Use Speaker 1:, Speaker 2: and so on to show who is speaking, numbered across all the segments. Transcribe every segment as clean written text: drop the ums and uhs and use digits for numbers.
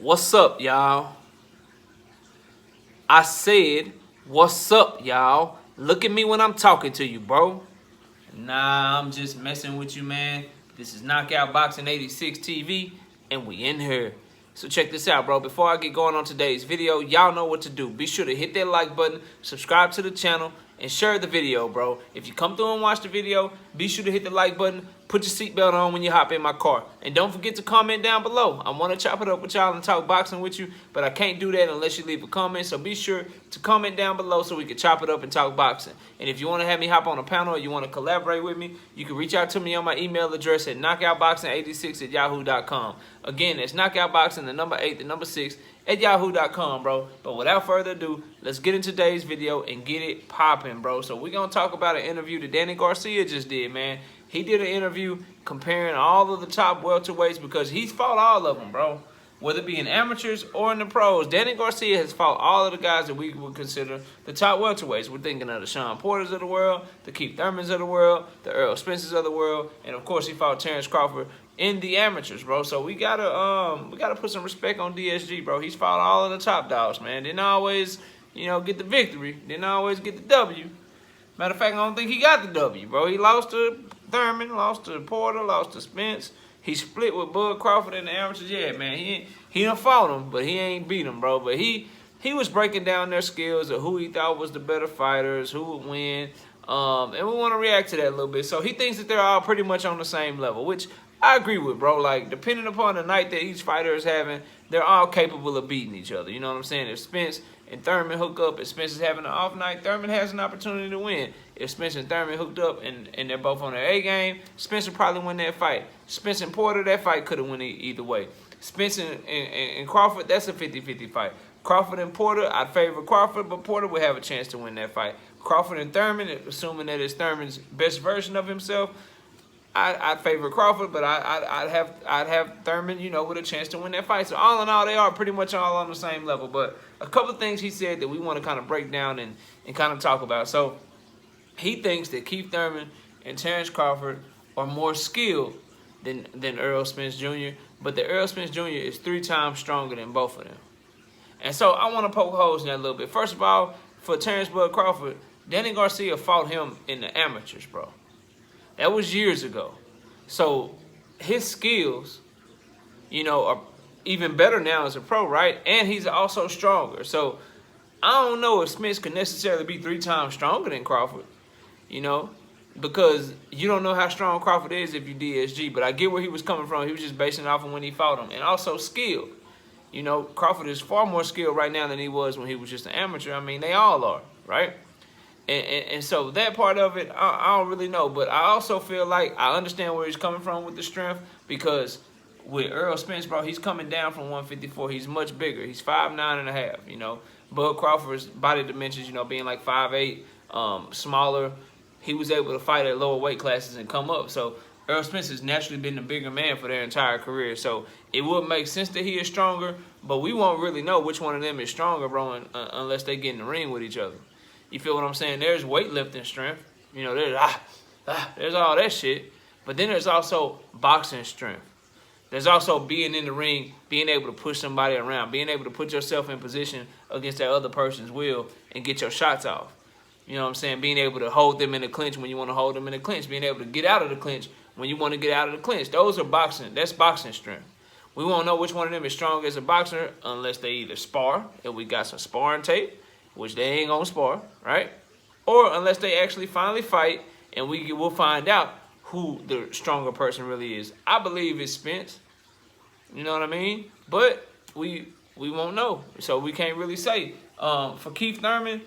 Speaker 1: What's up, y'all? I said, what's up, y'all? Look at me when I'm talking to you, bro. Nah, I'm just messing with you, man. This is Knockout Boxing 86 TV, and we in here. So check this out, bro. Before I get going on today's video, y'all know what to do. Be sure to hit that like button, subscribe to the channel, and share the video, bro. If you come through and watch the video, be sure to hit the like button, put your seatbelt on when you hop in my car. And don't forget to comment down below. I want to chop it up with y'all and talk boxing with you, but I can't do that unless you leave a comment. So be sure to comment down below so we can chop it up and talk boxing. And if you want to have me hop on a panel or you want to collaborate with me, you can reach out to me on my email address at knockoutboxing86@yahoo.com. Again, it's knockoutboxing, the number 8, the number 6, at yahoo.com, bro. But without further ado, let's get into today's video and get it popping, bro. So we're going to talk about an interview that Danny Garcia just did, man. He did an interview comparing all of the top welterweights because he's fought all of them, bro. Whether it be in amateurs or in the pros, Danny Garcia has fought all of the guys that we would consider the top welterweights. We're thinking of the Sean Porters of the world, the Keith Thurmans of the world, the Earl Spences of the world, and of course he fought Terrence Crawford in the amateurs, bro. So we gotta put some respect on DSG, bro. He's fought all of the top dogs, man. Didn't always, get the victory. Didn't always get the W. Matter of fact, I don't think he got the W, bro. He lost to Thurman, lost to Porter, lost to Spence. He split with Bud Crawford in the amateurs. Yeah, man, he done fought him, but he ain't beat him, bro. But he was breaking down their skills of who he thought was the better fighters, who would win, and we want to react to that a little bit. So he thinks that they're all pretty much on the same level, which I agree with, bro. Like, depending upon the night that each fighter is having, they're all capable of beating each other. You know what I'm saying? If Spence and Thurman hook up, if Spence is having an off night, Thurman has an opportunity to win. If Spence and Thurman hooked up and they're both on their A game, Spence would probably win that fight. Spence and Porter, that fight could have won either way. Spence and Crawford, that's a 50-50 fight. Crawford and Porter, I'd favor Crawford, but Porter would have a chance to win that fight. Crawford and Thurman, assuming that it's Thurman's best version of himself, I'd favor Crawford, but I'd have Thurman, with a chance to win that fight. So all in all, they are pretty much all on the same level. But a couple of things he said that we want to kind of break down and kind of talk about. So he thinks that Keith Thurman and Terrence Crawford are more skilled than Earl Spence Jr., but the Earl Spence Jr. is 3 times stronger than both of them. And so I want to poke holes in that a little bit. First of all, for Terrence Bud Crawford, Danny Garcia fought him in the amateurs, bro. That was years ago. So his skills, are even better now as a pro, right? And he's also stronger. So I don't know if Spence could necessarily be 3 times stronger than Crawford, because you don't know how strong Crawford is if you DSG. But I get where he was coming from. He was just basing it off of when he fought him. And also skilled. Crawford is far more skilled right now than he was when he was just an amateur. I mean, they all are, right? And so that part of it, I don't really know. But I also feel like I understand where he's coming from with the strength, because with Earl Spence, bro, he's coming down from 154. He's much bigger. He's 5'9.5", Bud Crawford's body dimensions, being like 5'8", smaller. He was able to fight at lower weight classes and come up. So Earl Spence has naturally been the bigger man for their entire career. So it would make sense that he is stronger, but we won't really know which one of them is stronger, bro, unless they get in the ring with each other. You feel what I'm saying? There's weightlifting strength. There's all that shit. But then there's also boxing strength. There's also being in the ring, being able to push somebody around, being able to put yourself in position against that other person's will and get your shots off. You know what I'm saying? Being able to hold them in the clinch when you want to hold them in the clinch. Being able to get out of the clinch when you want to get out of the clinch. Those are boxing. That's boxing strength. We won't know which one of them is strong as a boxer unless they either spar, and we got some sparring tape, which they ain't gonna spar, right? Or unless they actually finally fight, and we'll find out who the stronger person really is. I believe it's Spence. You know what I mean? But we won't know, so we can't really say. For Keith Thurman,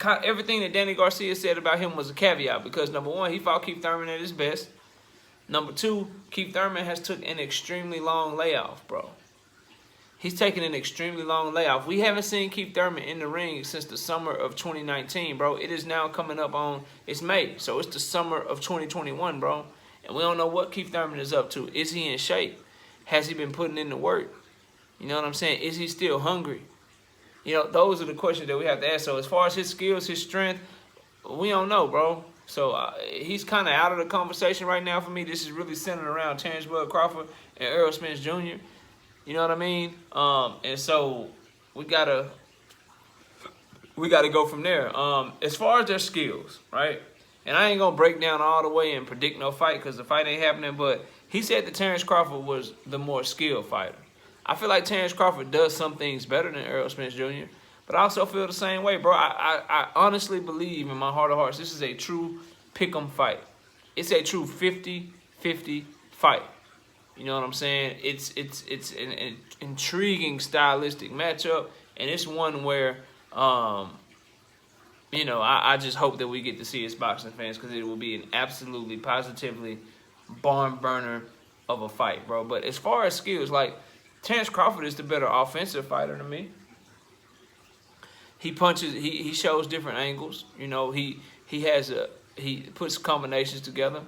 Speaker 1: everything that Danny Garcia said about him was a caveat, because number one, he fought Keith Thurman at his best. Number two, Keith Thurman has took an extremely long layoff, bro. He's taken an extremely long layoff. We haven't seen Keith Thurman in the ring since the summer of 2019, bro. It is now coming up on, it's May, so it's the summer of 2021, bro. And we don't know what Keith Thurman is up to. Is he in shape? Has he been putting in the work? You know what I'm saying? Is he still hungry? Those are the questions that we have to ask. So as far as his skills, his strength, we don't know, bro. So he's kind of out of the conversation right now for me. This is really centered around Terrence Bud Crawford and Earl Spence Jr. You know what I mean? And so we gotta go from there. As far as their skills, right? And I ain't gonna break down all the way and predict no fight because the fight ain't happening. But he said that Terrence Crawford was the more skilled fighter. I feel like Terrence Crawford does some things better than Errol Spence Jr. But I also feel the same way, bro. I honestly believe in my heart of hearts this is a true pick'em fight. It's a true 50-50 fight. You know what I'm saying? It's an intriguing stylistic matchup, and it's one where you know, I just hope that we get to see it as boxing fans because it will be an absolutely, positively barn burner of a fight, bro. But as far as skills, like, Terrence Crawford is the better offensive fighter to me. He punches, he shows different angles. You know, he puts combinations together.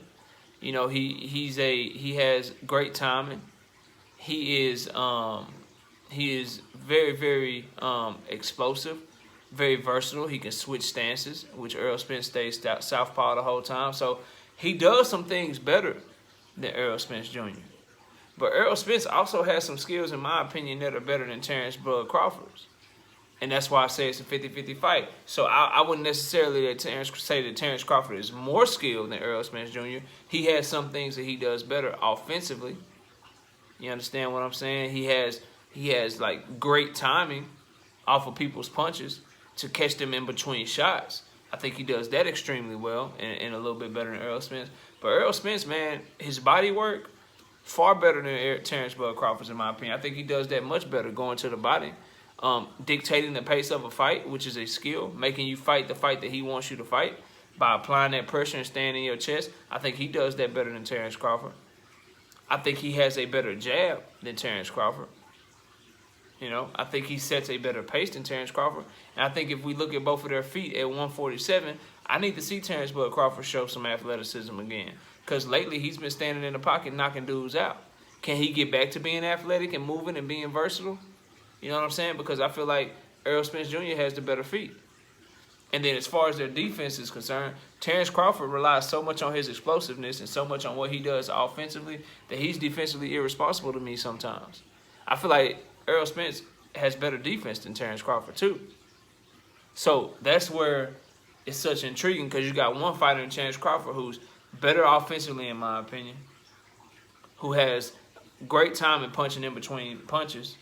Speaker 1: You know, he has great timing. He is very, very explosive. Very versatile. He can switch stances, which Errol Spence stays southpaw the whole time. So he does some things better than Errol Spence Jr. But Errol Spence also has some skills, in my opinion, that are better than Terrence Bud Crawford's. And that's why I say it's a 50-50 fight. So I wouldn't necessarily say that Terrence Crawford is more skilled than Errol Spence Jr. He has some things that he does better offensively. You understand what I'm saying? He has like great timing off of people's punches to catch them in between shots. I think he does that extremely well and a little bit better than Errol Spence. But Errol Spence, man, his body work, far better than Terrence Bud Crawford's, in my opinion. I think he does that much better, going to the body, dictating the pace of a fight, which is a skill, making you fight the fight that he wants you to fight by applying that pressure and staying in your chest. I think he does that better than Terrence Crawford. I think he has a better jab than Terrence Crawford. You know, I think he sets a better pace than Terrence Crawford. And I think if we look at both of their feet at 147, I need to see Terrence Bud Crawford show some athleticism again. Because lately he's been standing in the pocket knocking dudes out. Can he get back to being athletic and moving and being versatile? You know what I'm saying? Because I feel like Errol Spence Jr. has the better feet. And then as far as their defense is concerned, Terrence Crawford relies so much on his explosiveness and so much on what he does offensively that he's defensively irresponsible to me sometimes. I feel like Errol Spence has better defense than Terrence Crawford too. So that's where it's such intriguing, because you got one fighter in Terrence Crawford who's better offensively, in my opinion, who has great time in punching in between punches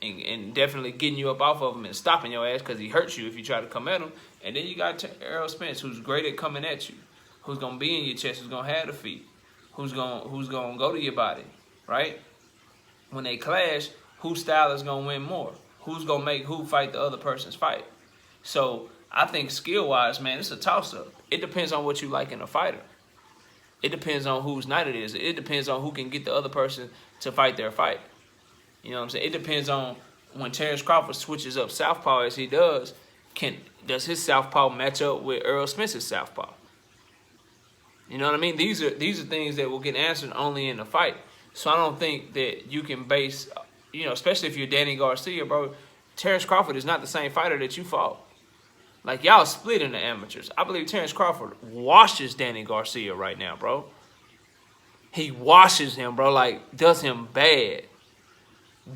Speaker 1: and definitely getting you up off of him and stopping your ass because he hurts you if you try to come at him. And then you got Errol Spence, who's great at coming at you, who's going to be in your chest, who's going to have the feet, who's going to go to your body, right? When they clash, whose style is going to win more? Who's going to make who fight the other person's fight? So I think skill-wise, man, it's a toss-up. It depends on what you like in a fighter. It depends on whose night it is. It depends on who can get the other person to fight their fight. You know what I'm saying? It depends on when Terrence Crawford switches up southpaw as he does, does his southpaw match up with Errol Spence's southpaw? You know what I mean? These are things that will get answered only in a fight. So I don't think that you can base, you know, especially if you're Danny Garcia, bro, Terrence Crawford is not the same fighter that you fought. Like, y'all split in the amateurs. I believe Terrence Crawford washes Danny Garcia right now, bro. He washes him, bro, like, does him bad.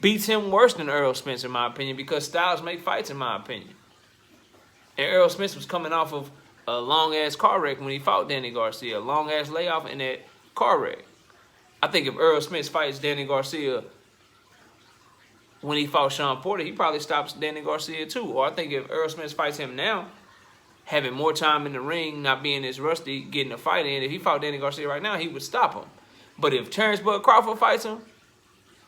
Speaker 1: Beats him worse than Errol Spence, in my opinion, because styles make fights, in my opinion. And Errol Spence was coming off of a long-ass car wreck when he fought Danny Garcia, a long-ass layoff in that car wreck. I think if Errol Spence fights Danny Garcia when he fought Sean Porter, he probably stops Danny Garcia too. Or I think if Errol Spence fights him now, having more time in the ring, not being as rusty, getting a fight in, if he fought Danny Garcia right now, he would stop him. But if Terrence Bud Crawford fights him,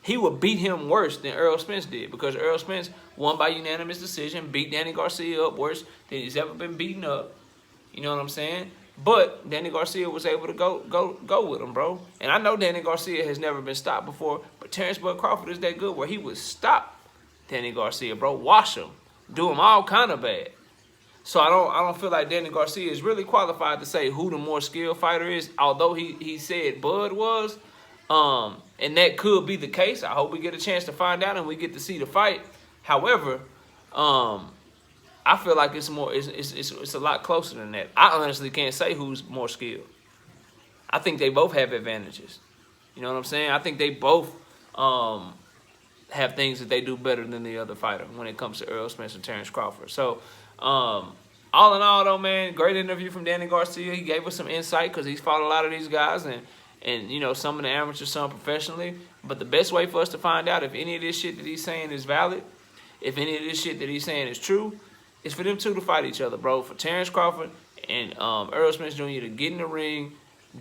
Speaker 1: he would beat him worse than Errol Spence did, because Errol Spence won by unanimous decision, beat Danny Garcia up worse than he's ever been beaten up. You know what I'm saying? But Danny Garcia was able to go with him, bro. And I know Danny Garcia has never been stopped before, but Terrence Bud Crawford is that good where he would stop Danny Garcia, bro, wash him, do him all kind of bad. So I don't feel like Danny Garcia is really qualified to say who the more skilled fighter is, although he said Bud was. And that could be the case. I hope we get a chance to find out and we get to see the fight. However, I feel like it's a lot closer than that. I honestly can't say who's more skilled. I think they both have advantages. You know what I'm saying? I think they both have things that they do better than the other fighter when it comes to Errol Spence and Terrence Crawford. So, all in all, though, man, great interview from Danny Garcia. He gave us some insight because he's fought a lot of these guys and you know, some of the amateurs, some professionally. But the best way for us to find out if any of this shit that he's saying is valid, if any of this shit that he's saying is true, is for them two to fight each other, bro. For Terrence Crawford and Errol Spence Jr. to get in the ring,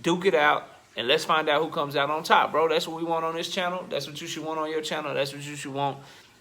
Speaker 1: duke it out, and let's find out who comes out on top, bro. That's what we want on this channel. That's what you should want on your channel. That's what you should want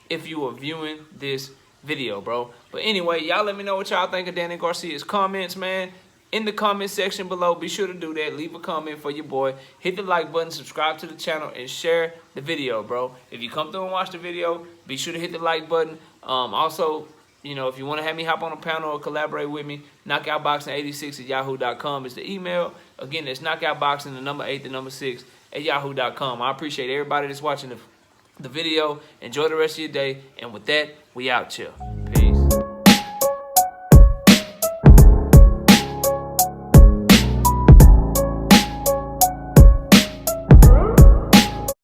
Speaker 1: if you are viewing this video, bro. But anyway, y'all let me know what y'all think of Danny Garcia's comments, man. In the comment section below, be sure to do that. Leave a comment for your boy. Hit the like button, subscribe to the channel, and share the video, bro. If you come through and watch the video, be sure to hit the like button. Also, you know, if you want to have me hop on a panel or collaborate with me, knockoutboxing86@yahoo.com is the email. Again, it's knockoutboxing, the number 8, the number 6 @yahoo.com. I appreciate everybody that's watching the video. Enjoy the rest of your day. And with that, we out, chill. Peace.